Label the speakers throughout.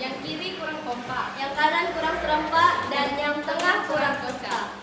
Speaker 1: yang kiri kurang kompak,
Speaker 2: yang kanan kurang serempak, dan yang tengah kurang cocok.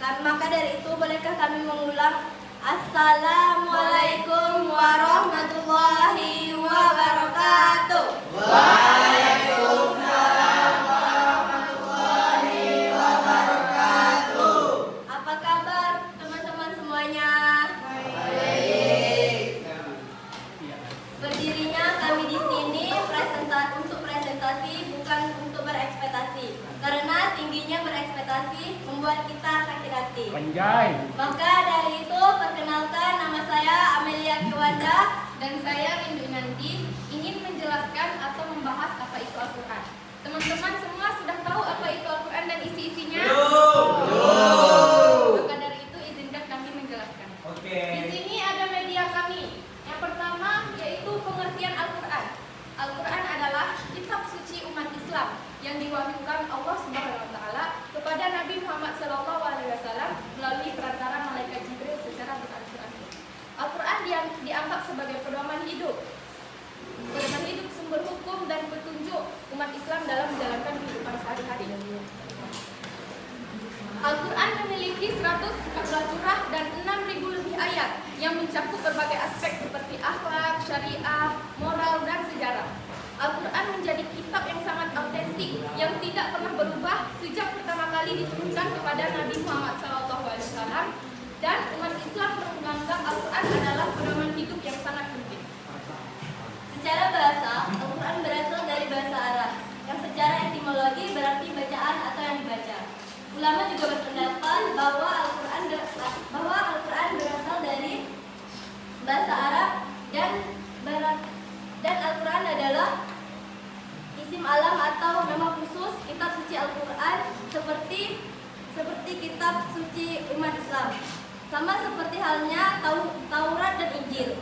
Speaker 2: Maka dari itu, bolehkah kami mengulang? Assalamualaikum warahmatullahi wabarakatuh.
Speaker 3: Waalaikumsalam warahmatullahi wabarakatuh.
Speaker 2: Apa kabar teman-teman semuanya?
Speaker 3: Baik.
Speaker 2: Berdirinya kami di sini untuk presentasi, bukan untuk berekspektasi. Karena tingginya berekspektasi membuat kita sakit hati.
Speaker 4: Panjai.
Speaker 2: Maka dari itu, perkenalkan, nama saya Amelia Kiwanda.
Speaker 1: dan saya Rindu Nanti ingin menjelaskan atau membahas apa itu Al-Quran. Teman-teman semua sudah tahu apa itu Al-Quran dan isi-isinya? Maka dari itu izinkan kami menjelaskan. Di sini ada media kami. Yang pertama yaitu pengertian Al-Quran. Al-Quran adalah kitab suci umat Islam yang diwahyukan Allah Subhanahu wa taala kepada Nabi Muhammad SAW melalui perantara malaikat Jibril secara beransur-ansur. Al-Quran dianggap sebagai pedoman hidup sumber hukum dan petunjuk umat Islam dalam menjalankan kehidupan sehari-hari. Al-Quran memiliki 114 surah dan 6.000 lebih ayat yang mencakup berbagai aspek seperti akhlak, syariah, moral, dan sejarah. Al-Quran menjadi kitab yang sangat autentik yang tidak pernah berubah sejak pertama kali diturunkan kepada Nabi Muhammad SAW, dan umat Islam menganggap Al-Quran adalah pedoman hidup yang sangat penting.
Speaker 2: Secara bahasa, Al-Quran berasal dari bahasa Arab, yang secara etimologi berarti bacaan atau yang dibaca. Ulama juga berpendapat bahwa Al-Quran berasal dari bahasa Arab dan Al-Quran adalah isim alam atau nama khusus kitab suci Al-Quran seperti kitab suci umat Islam. Sama seperti halnya Taurat dan Injil.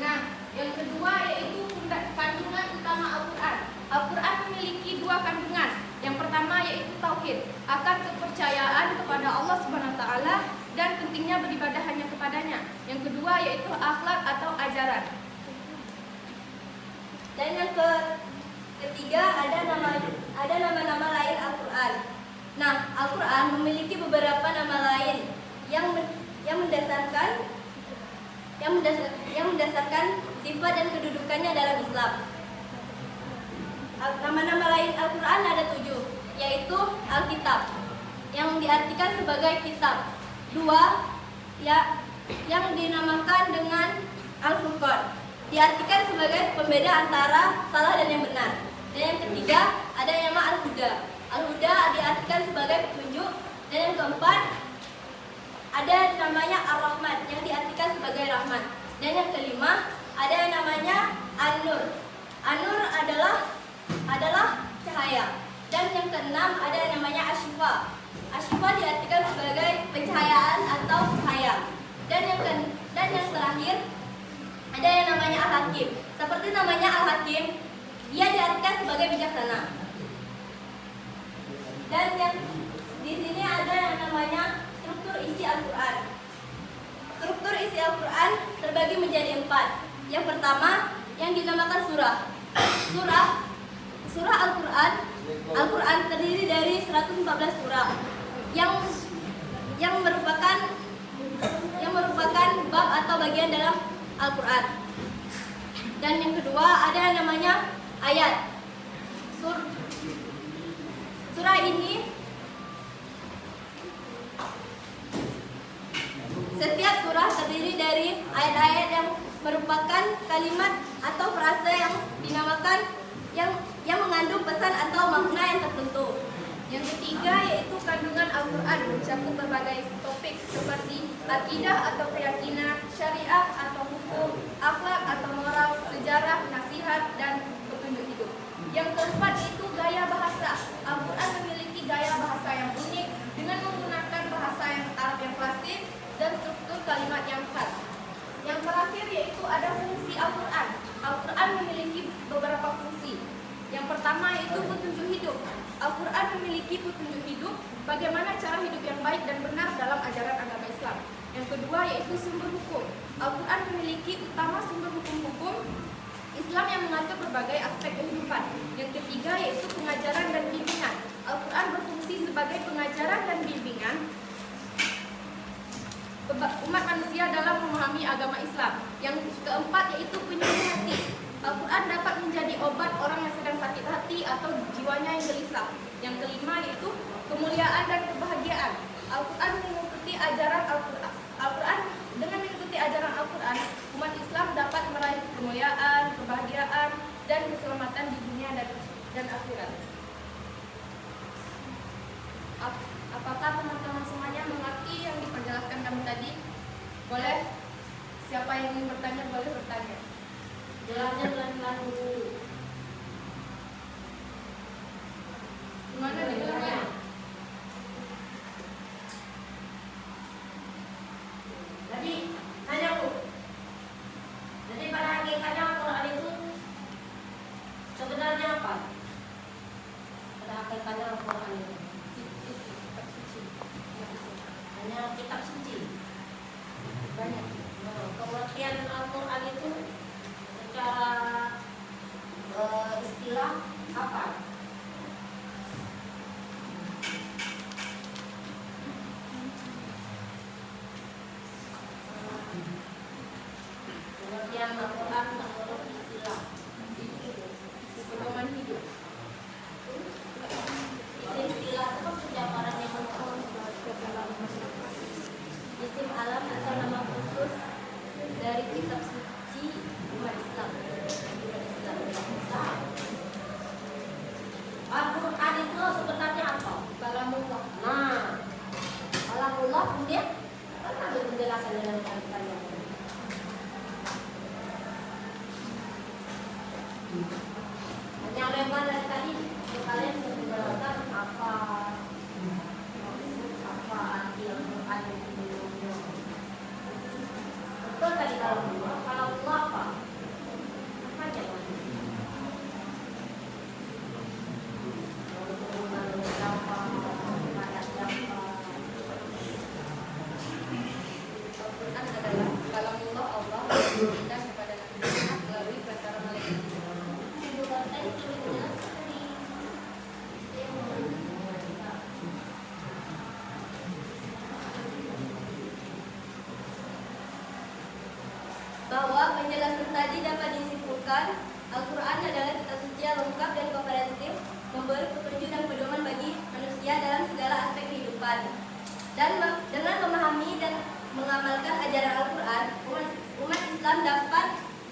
Speaker 1: Nah, yang kedua yaitu kandungan utama Al-Quran. Al-Quran memiliki dua kandungan. Yang pertama yaitu tauhid, akan kepercayaan kepada Allah Subhanahu wa taala dan pentingnya beribadah hanya kepadanya. Yang kedua yaitu akhlak atau ajaran.
Speaker 2: Dan yang ketiga ada nama-nama lain Al-Quran. Nah, Al-Quran memiliki beberapa nama lain yang mendasarkan sifat dan kedudukannya dalam Islam. Nama-nama lain Al-Quran ada 7, yaitu Alkitab, yang diartikan sebagai kitab. 2, yang dinamakan dengan Al-Furqan, diartikan sebagai pembeda antara salah dan yang benar. Dan yang ketiga ada nama Al-Huda. Al-Huda diartikan sebagai petunjuk. Dan yang keempat ada namanya Ar-Rahman, yang diartikan sebagai rahmat. Dan yang kelima ada yang namanya An-Nur. An-Nur adalah cahaya. Dan yang keenam ada yang namanya Asy-Syifa. Asy-Syifa diartikan sebagai pencahayaan atau cahaya. Dan yang terakhir ada yang namanya Al-Hakim. Seperti namanya Al-Hakim, dia diartikan sebagai bijaksana. Dan yang di sini ada yang namanya struktur isi Al-Quran. Struktur isi Al-Quran terbagi menjadi 4. Yang pertama yang dinamakan surah. Surah Al-Quran terdiri dari 114 surah yang merupakan bab atau bagian dalam Al-Quran. Dan yang kedua ada yang namanya ayat. Surah ini, setiap surah terdiri dari ayat-ayat yang merupakan kalimat atau frase yang dinamakan yang mengandung pesan atau makna yang tertentu.
Speaker 1: Yang ketiga yaitu kandungan Al-Quran, mencakup berbagai topik seperti akidah atau keyakinan, syariah atau hukum, akhlak atau moral, sejarah, nasihat, dan petunjuk hidup. Yang keempat itu gaya bahasa. Al-Quran memiliki gaya bahasa yang unik dengan menggunakan bahasa yang Arab yang klasik dan struktur kalimat yang khas. Yang terakhir yaitu ada fungsi Al-Quran. Al-Quran memiliki beberapa fungsi. Yang pertama yaitu petunjuk hidup. Al-Quran memiliki petunjuk hidup bagaimana cara hidup yang baik dan benar dalam ajaran agama Islam. Yang kedua yaitu sumber hukum. Al-Quran memiliki utama sumber hukum-hukum Islam yang mengatur berbagai aspek kehidupan. umat manusia dalam memahami agama Islam. Yang keempat yaitu penyembuh hati. Al-Quran dapat menjadi obat orang yang sedang sakit hati atau jiwanya yang gelisah. Yang kelima yaitu kemuliaan dan kebahagiaan. Al-Quran mengikuti ajaran Al-Quran. Dengan mengikuti ajaran Al-Quran, umat Islam dapat meraih kemuliaan, kebahagiaan, dan keselamatan di dunia dan akhirat. Apakah teman-teman semuanya mengerti yang diperjelaskan kami tadi? Boleh? Siapa yang ingin bertanya boleh bertanya.
Speaker 2: Jalannya pelan-pelan dulu.
Speaker 1: Gimana dibilangnya?
Speaker 3: Jadi, tanya Bu. Jadi pada hakikatnya Al-Quran itu sebenarnya apa? Pada hakikatnya Al-Quran itu hanya kitab suci.
Speaker 1: Banyak.
Speaker 3: Nah, pengertian Al-Quran itu secara istilah apa? Pengertian Al-Quran menurut istilah
Speaker 1: Pedoman hidup.
Speaker 3: istilah itu penjabaran yang
Speaker 2: Isim alam atau nama khusus dari kitab suci umat Islam.
Speaker 3: Al-Quran itu sebenarnya apa?
Speaker 1: Kalamullah.
Speaker 3: Nah, Kalamullah kemudian kan ada penjelasan dalam Al-Quran. Yang lebar dari tadi kalian bisa menjelaskan apa arti Al-Quran itu sebelumnya. Betul tadi kalau apa? Apa aja?
Speaker 1: Al-Quran adalah kalamullah Allah dan kepada Nabi Muhammad melalui perantara malaikat.
Speaker 2: Bahwa penjelasan tadi dapat disimpulkan Al-Quran adalah kitab suci yang lengkap dan komprehensif, memberi petunjuk dan pedoman bagi manusia dalam segala aspek kehidupan. Dan dengan memahami dan mengamalkan ajaran Al-Quran, umat Islam dapat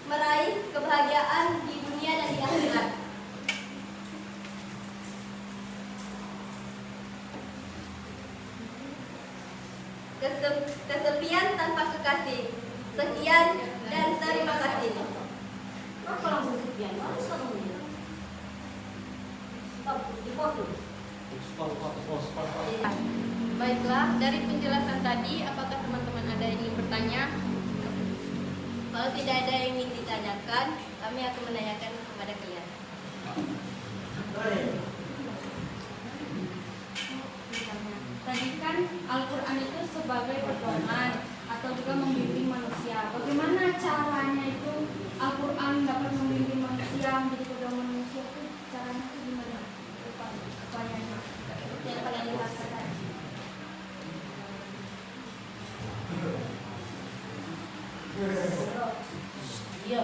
Speaker 2: meraih kebahagiaan di dunia dan di akhirat. Kesepian tanpa kekasih. Sekian dan terima kasih.
Speaker 3: Apa langsung sekian? Stop, dipotong.
Speaker 1: Baiklah, dari penjelasan tadi, apakah teman-teman ada yang ingin bertanya?
Speaker 2: Kalau tidak ada yang ingin ditanyakan, kami akan menanyakan kepada kalian.
Speaker 4: Tadi kan Al-Quran itu sebagai pedoman atau juga membimbing manusia. Bagaimana caranya itu Al-Quran dapat membimbing manusia menjadi pedoman manusia itu caranya itu gimana? Upayanya
Speaker 2: Yang kalian lihat.
Speaker 3: Iya.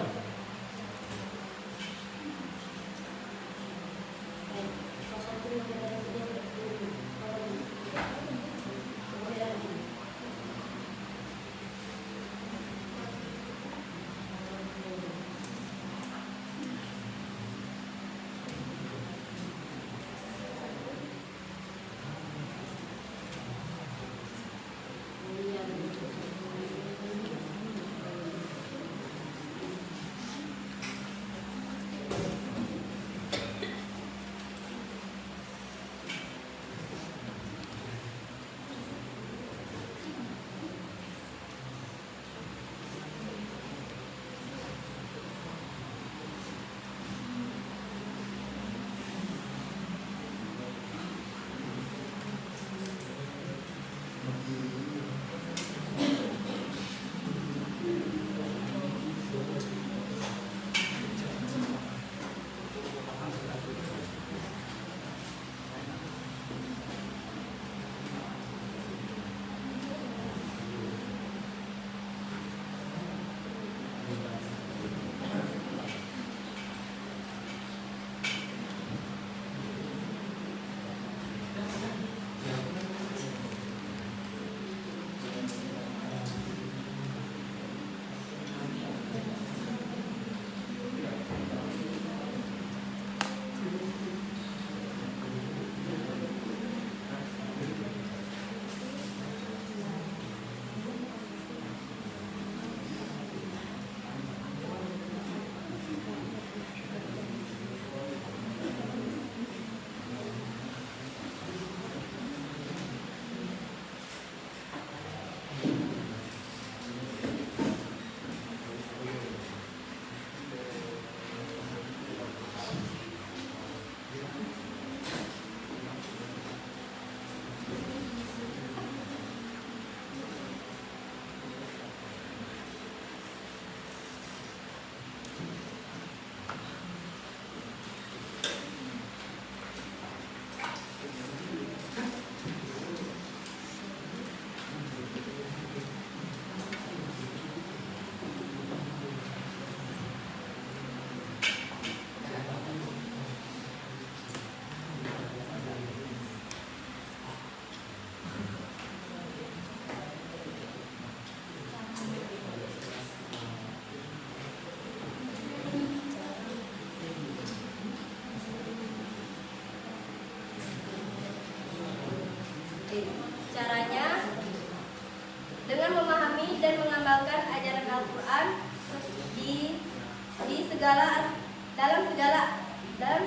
Speaker 2: dalam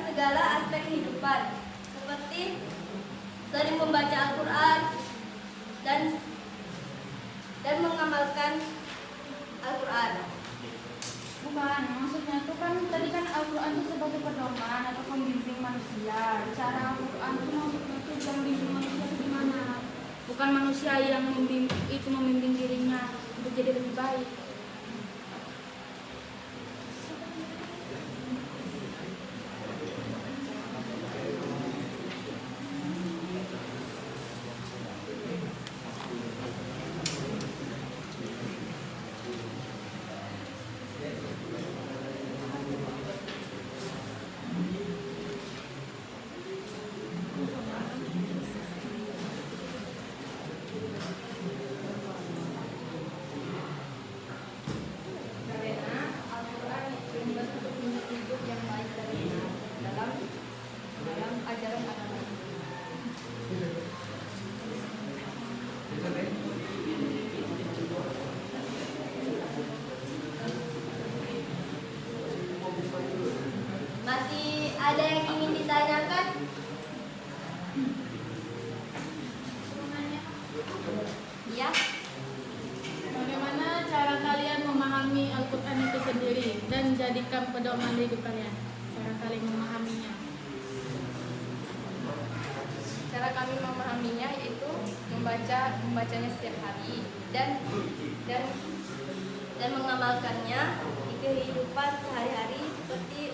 Speaker 2: segala aspek kehidupan, seperti sering membaca Al-Quran dan mengamalkan Al-Quran.
Speaker 4: Bukan, maksudnya itu kan tadi kan Al-Quran itu sebagai pedoman atau pembimbing manusia. Cara Al-Quran itu maksudnya itu bisa membimbing manusia itu gimana? Bukan manusia yang membimbing dirinya untuk jadi lebih baik.
Speaker 2: Masih ada yang ingin ditanyakan? Ya.
Speaker 5: Bagaimana cara kalian memahami Al-Quran itu sendiri dan jadikan pedoman hidup kalian? Cara kalian memahaminya?
Speaker 1: Cara kami memahaminya yaitu membacanya setiap hari dan
Speaker 2: mengamalkannya di kehidupan sehari-hari seperti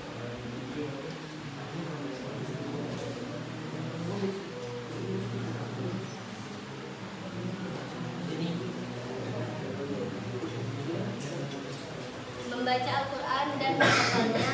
Speaker 2: membaca Al-Quran dan menghafalnya.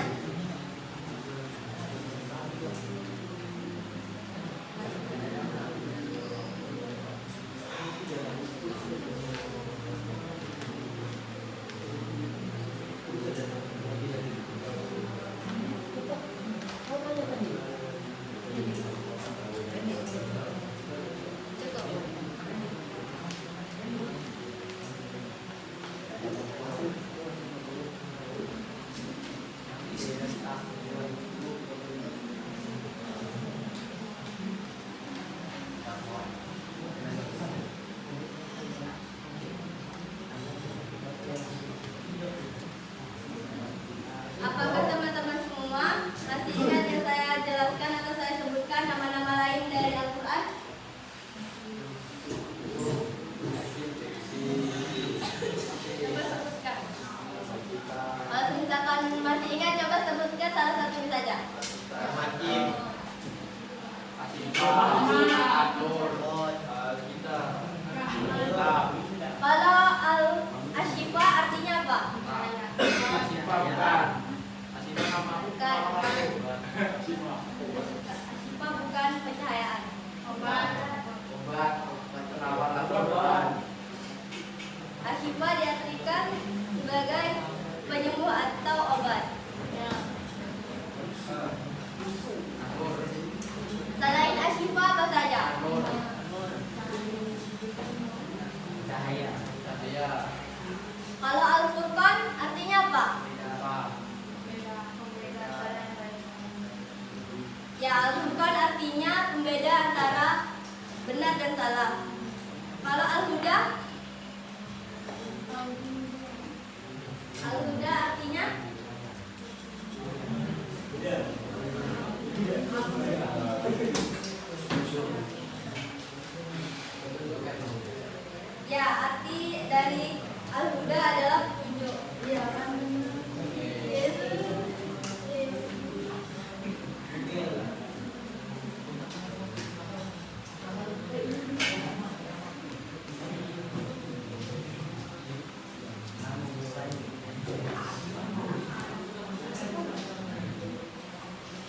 Speaker 2: Apakah teman-teman semua masih ingat yang saya jelaskan atau saya sebutkan nama-nama lain dari Al-Quran? Coba sebutkan. Kalau misalkan masih ingat, coba sebutkan salah satunya saja. Kalau Al-Ashifa artinya apa? Bukan. Ashifa bukan pencahayaan. Ashifa diartikan sebagai penyembuh atau obat. Selain Ashifa apa saja? Kalau Al-Furqan artinya apa? Ya, Al-Furqan artinya pembeda antara benar dan salah. Kalau Al-Huda? Al-Huda artinya? Ya, arti dari Al-Huda adalah petunjuk. Ya, kan?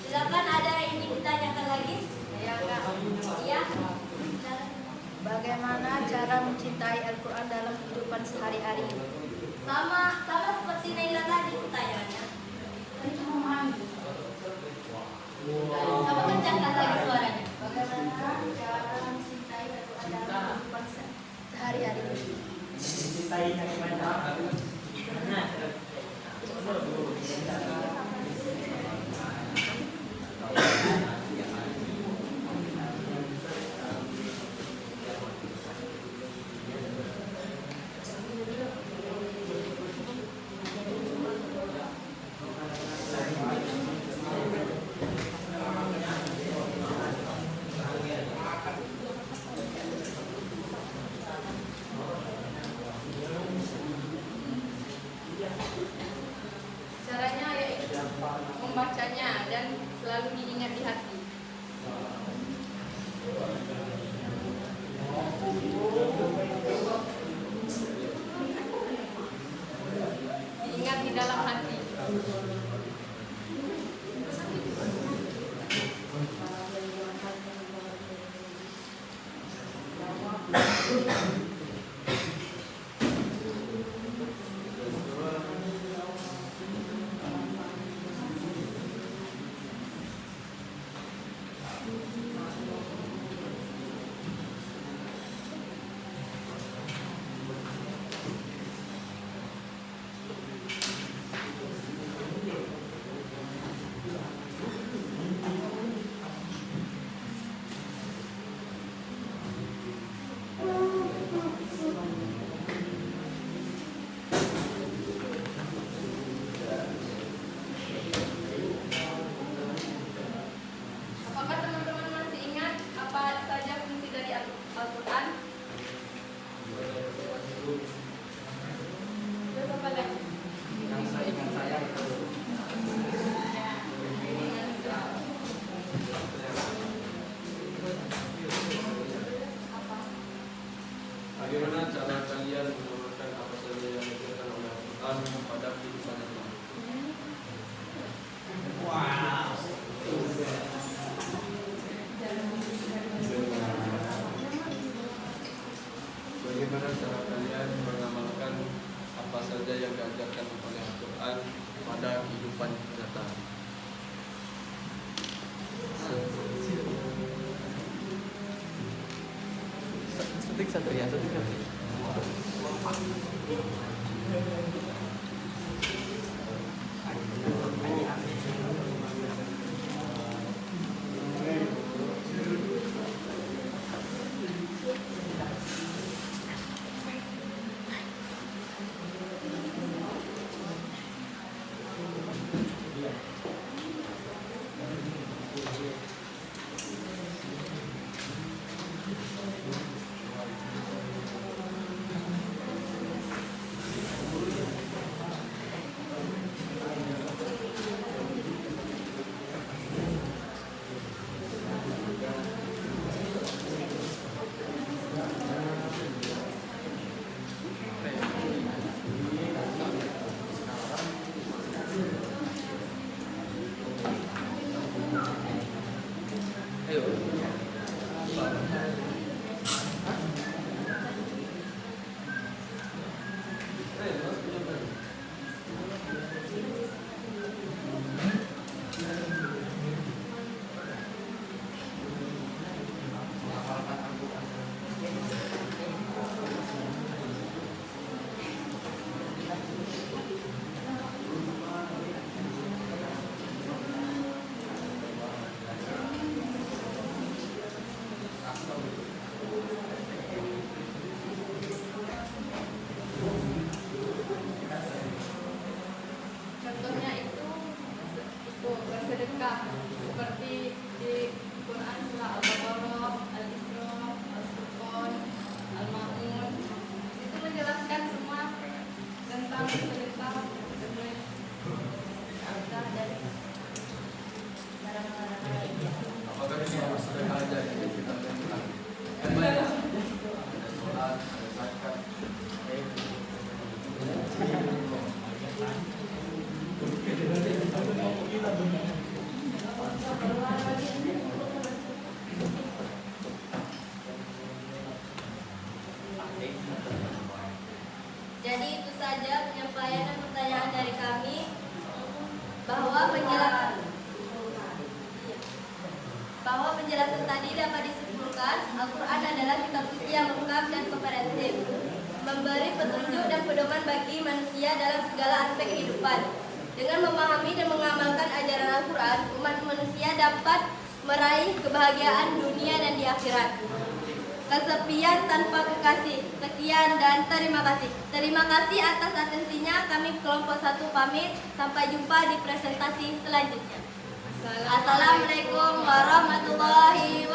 Speaker 2: Silakan, ada yang ingin ditanyakan lagi?
Speaker 1: ya enggak.
Speaker 2: Iya.
Speaker 3: Bagaimana cara mencintai Al-Quran dalam kehidupan sehari-hari?
Speaker 2: Sama seperti Naila tadi pertanyaannya. Coba kencangkan lagi suaranya.
Speaker 3: Bagaimana cara mencintai Al-Quran dalam kehidupan sehari-hari?
Speaker 6: Mencintai
Speaker 1: diingat di hati. Diingat di dalam hati. Apakah teman-teman masih ingat apa saja fungsi dari Al-Quran? Terus apa lagi?
Speaker 6: Yang saya ingat saya itu
Speaker 7: bagaimana cara kalian mengamalkan apa saja yang diajarkan oleh Al-Quran pada kehidupan yang lain? Bagaimana cara kalian mengamalkan apa saja yang diajarkan oleh Al-Quran pada kehidupan nyata?
Speaker 6: satu ya, satu.
Speaker 1: Contohnya itu bersedekah seperti di Quran surah Al-Baqarah, Al-Isra, Al-Furqan, Al-Ma'un. Itu menjelaskan semua tentang bersedekah dari barang-barang lainnya.
Speaker 7: Apakah ini harus sedekah aja yang kita lakukan? Ada sholat, ada zakat.
Speaker 2: Jadi itu saja penyampaian dan pertanyaan dari kami bahwa penjelasan tadi dapat disimpulkan Al-Quran adalah kitab suci yang lengkap dan komprehensif, memberi petunjuk dan pedoman bagi manusia dalam segala aspek kehidupan. Dengan memahami dan mengamalkan ajaran Al-Quran, umat manusia dapat meraih kebahagiaan dunia dan di akhirat. Kesepian tanpa kekasih. Sekian dan terima kasih. Terima kasih atas atensinya. Kami kelompok 1 pamit. Sampai jumpa di presentasi selanjutnya. Assalamualaikum warahmatullahi